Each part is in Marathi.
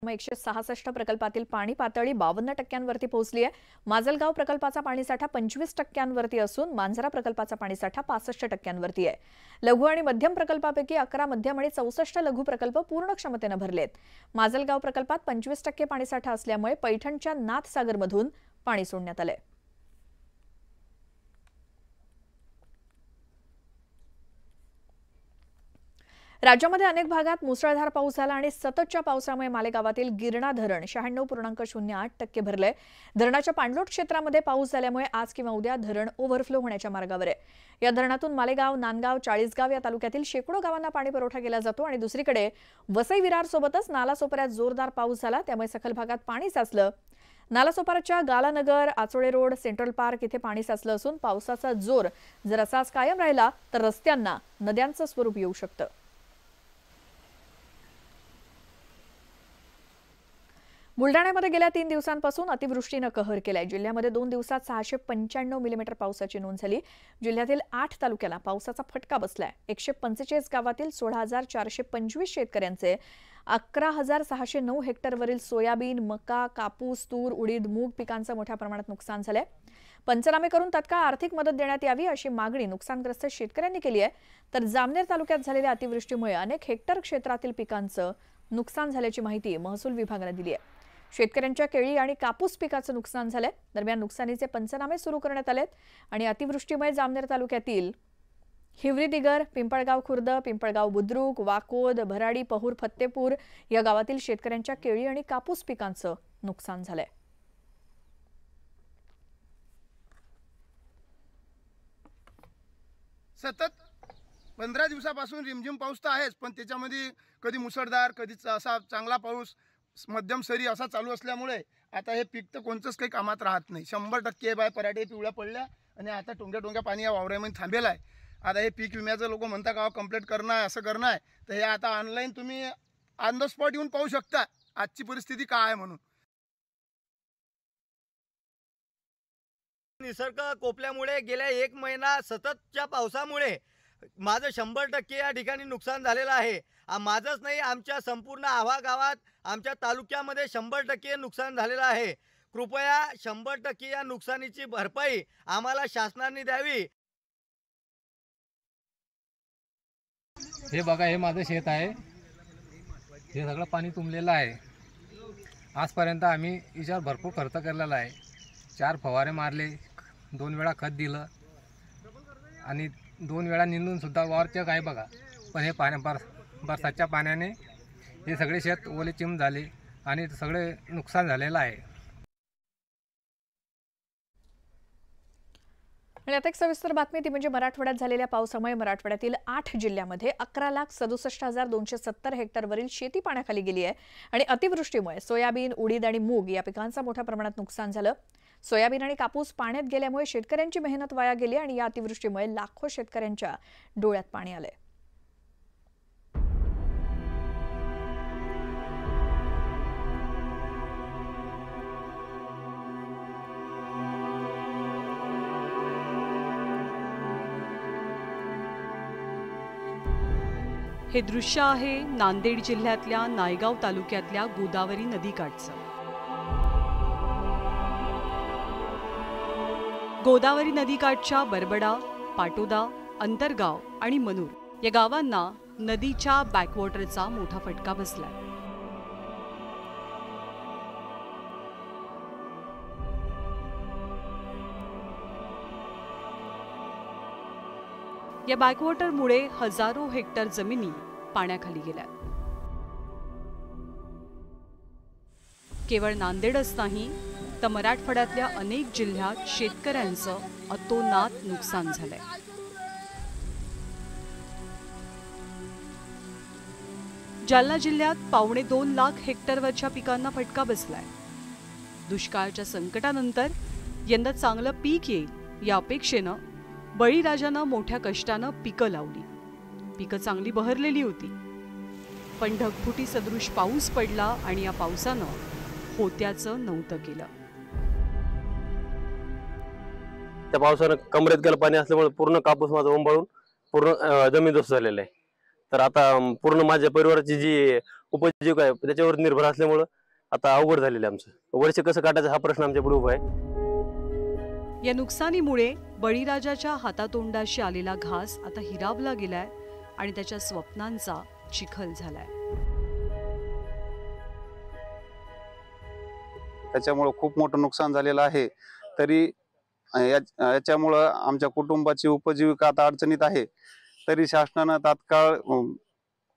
166 प्रकल्पातील पाणी पातळी 52% पोहोचली आहे। माजलगाव प्रकल्पाचा पाणीसाठा 25% असून मांजरा प्रकल्पाचा पाणीसाठा 65% आहे। लघु आणि मध्यम प्रकल्पापैकी 11 मध्यम आणि 64 लघु प्रकल्प पूर्ण क्षमतेने भरलेत। माजलगाव प्रकल्पात 25% पाणीसाठा असल्यामुळे पैठणच्या नाथसागरमधून पाणी सोडण्यात आले। राज्यामध्ये अनेक भागात मुसळधार पाऊस झाला आणि सततच्या पावसामुळे मालेगावातील गिरणा धरण 96.08% भरले। धरणाच्या पाणलोट क्षेत्रामध्ये पाऊस झाल्यामुळे आज किंवा उद्या धरण ओव्हरफ्लो होण्याच्या मार्गावर आहे। या धरणातून मालेगाव, नांदगाव, चाळीसगाव या तालुक्यातील शेकडो गावांना पाणी पुरवठा केला जातो आणि दुसरीकडे वसई विरार सोबतच नालासोपाऱ्यात जोरदार पाऊस झाला, त्यामुळे सखल भागात पाणी साचलं। नालासोपाराच्या गालानगर, आचोळे रोड, सेंट्रल पार्क इथे पाणी साचलं असून पावसाचा जोर जर असाच कायम राहिला तर रस्त्यांना नद्यांचं स्वरूप येऊ शकतं। बुलढाण्यामध्ये गेल्या 3 दिवसांपासून अतिवृष्टीने कहर केलाय। जिल्ह्यामध्ये 2 दिवसात 695 मिलीमीटर पावसाची नोंद झाली। जिल्ह्यातील 8 तालुक्याला पावसाचा फटका बसलाय। 145 गावातील 16,425 शेतकऱ्यांचे 11,609 हेक्टरवरील सोयाबीन, मका, कापूस, तूर, उडीद, मूग पिकांचं मोठ्या प्रमाणात नुकसान झालंय। पंचनामे करून तात्काळ आर्थिक मदत देण्यात यावी अशी मागणी नुकसानग्रस्त शेतकऱ्यांनी केली आहे। तर जामनेर तालुक्यात झालेल्या अतिवृष्टीमुळे अनेक हेक्टर क्षेत्रातील पिकांचं नुकसान झाल्याची माहिती महसूल विभागाने दिली आहे। शेतकऱ्यांच्या केळी आणि कापूस पिकाचं नुकसान झालंय। दरम्यान नुकसानीचे पंचनामे सुरू करण्यात आलेत आणि अतिवृष्टीमुळे जामनेर तालुक्यातील हिवरी दिगर, पिंपळगाव खुर्द, पिंपळगाव बुद्रुक, वाकोद, भराडी, पहूर, फत्तेपूर या गावातील शेतकऱ्यांच्या केळी आणि कापूस पिकांचं नुकसान झालंय। सतत 15 दिवसापासून रिमझिम पाऊस तर आहेच, पण त्याच्यामध्ये कधी मुसळधार, कधी असा चांगला पाऊस, मध्यम सरी असा चालू असल्यामुळे आता हे पीक तर कोणतंच काही कामात राहत नाही। 100% बाय पराठे पिवळ्या पडल्या आणि आता टोंग्या पाणी या वावरामध्ये थांबेलं आहे। आता हे पीक विम्याचं लोक म्हणता का कंप्लीट करणं आहे, असं करणं आहे, तर हे आता ऑनलाईन तुम्ही ऑन द स्पॉट येऊन पाहू शकता आजची परिस्थिती काय आहे म्हणून। निसर्ग कोपल्यामुळे गेल्या 1 महिना सततच्या पावसामुळे माझं 100% या ठिकाणी नुकसान झालेलं आहे। माझंच नाही, आमच्या संपूर्ण आव्हा गावात, आमच्या तालुक्यामध्ये 100% नुकसान झालेलं आहे। कृपया 100% या नुकसानीची भरपाई आम्हाला शासनाने द्यावी। हे बघा, हे माझं शेत आहे। हे सगळं पाणी तुंबलेलं आहे। आजपर्यंत आम्ही याच्यावर भरपूर खर्च केलेला आहे। 4 फवारे मारले, 2 वेळा खत दिलं आणि 2 वेळा निंदून सुद्धा वावरचं काय बघा। पण हे बरसाच्या पाण्याने हे सगळे शेत ओले चिम झाले आणि सगळे नुकसान झालेलं आहे। आणि आता एक सविस्तर बातमी ती म्हणजे मराठवाड्यात झालेल्या पावसामुळे मराठवाड्यातील 8 जिल्ह्यामध्ये 11,67,270 हेक्टरवरील शेती पाण्याखाली गेली आहे आणि अतिवृष्टीमुळे सोयाबीन, उडीद आणि मूग या पिकांचं मोठ्या प्रमाणात नुकसान झालं। सोयाबीन आणि कापूस पाण्यात गेल्यामुळे शेतकऱ्यांची मेहनत वाया गेली आणि या अतिवृष्टीमुळे लाखो शेतकऱ्यांच्या डोळ्यात पाणी आले। हे दृश्य आहे नांदेड जिल्ह्यातल्या नायगाव तालुक्यातल्या गोदावरी नदीकाठचं। गोदावरी नदीकाठच्या बरबडा, पाटोदा, अंतरगाव आणि मनूर या गावांना नदीच्या बॅकवॉटरचा मोठा फटका बसलाय। या बॅकवॉटरमुळे हजारो हेक्टर जमिनी पाण्याखाली गेल्या। केवळ नांदेडच नाही तर मराठवाड्यातल्या अनेक जिल्ह्यात शेतकऱ्यांचं अतोनात नुकसान झालंय। जालना जिल्ह्यात 2.25 लाख हेक्टरवरच्या पिकांना फटका बसलाय। दुष्काळाच्या संकटानंतर यंदा चांगलं पीक येईल या अपेक्षेनं बळीराजानं मोठ्या कष्टानं पिकं लावली। पिकं चांगली बहरलेली होती, पण ढगफुटी सदृश पाऊस पडला आणि या पावसानं होत्याचं नव्हतं केलं। त्या पावसानं कमरेत गेलं पाणी असल्यामुळे पूर्ण कापूस माझा ओंबाळून पूर्ण जमीनदोस्त झालेला आहे। तर आता पूर्ण माझ्या परिवाराची जी उपजीविका आहे त्याच्यावर निर्भर असल्यामुळं आता अवघड झालेलं आहे आमचं. वर्ष कसं काढायचं हा प्रश्न आमच्या पुढे उभा आहे. या नुकसानीमुळे बळीराजाच्या हातातोंडाशी आलेला घास आता हिरावला गेलाय आणि त्याच्या स्वप्नांचा चिखल झालाय. त्याच्यामुळे खूप मोठं नुकसान झालेलं आहे. तरी याच्यामुळं आमच्या कुटुंबाची उपजीविका आता अडचणीत आहे. तरी शासनानं तात्काळ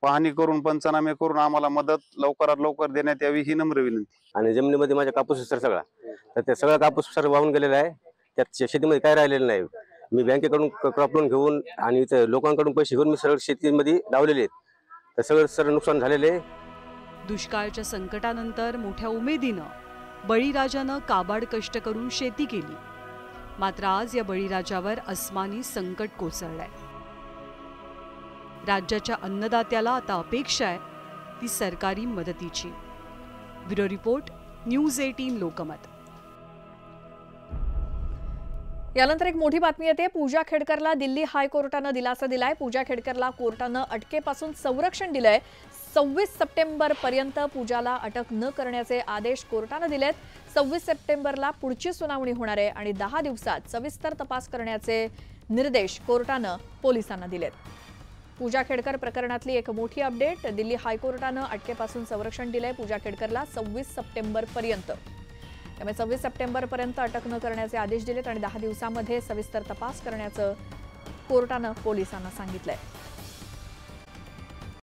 पाहणी करून पंचनामे करून आम्हाला मदत लवकरात लवकर देण्यात यावी ही नम्र विनंती. आणि जमिनीमध्ये माझा कापूस सर सगळा, तर ते सगळा कापूस सर वाहून गेलेला आहे. त्यात शेतीमध्ये काय राहिलेलं नाही. मी बँकेकडून क्रॉप लोन घेऊन आणि इथे लोकांकडून पैसे घेऊन मी सरळ शेतीमध्ये लावलेले आहेत. तर सगळं सर नुकसान झालेले आहे. दुष्काळाच्या संकटानंतर मोठ्या उमेदीनं बळीराजानं काबाड कष्ट करून शेती केली. मात्र आज या बळीराजावर अस्मानी संकट कोसळलंय. राज्याच्या अन्नदात्याला आता अपेक्षा आहे ती सरकारी मदतीची. Bureau report, news 18 Lokmat. यानंतर एक मोठी बातमी येते. पूजा खेडकरला दिल्ली हायकोर्टानं दिलासा दिलाय. पूजा खेडकरला कोर्टानं अटकेपासून संरक्षण दिलंय. 26 सप्टेंबर पर्यंत पूजाला अटक न करण्याचे आदेश कोर्टानं दिलेत. 26 सप्टेंबरला पुढची सुनावणी होणार आहे आणि 10 दिवसात सविस्तर तपास करण्याचे निर्देश कोर्टानं पोलिसांना दिलेत. पूजा खेडकर प्रकरणातली एक मोठी अपडेट. दिल्ली हायकोर्टानं अटकेपासून संरक्षण दिलंय पूजा खेडकरला 26 सप्टेंबर पर्यंत. त्यामुळे 26 सप्टेंबर पर्यंत अटक न करण्याचे आदेश दिलेत आणि 10 दिवसांमध्ये सविस्तर तपास करण्याचं कोर्टानं पोलिसांना सांगितलंय.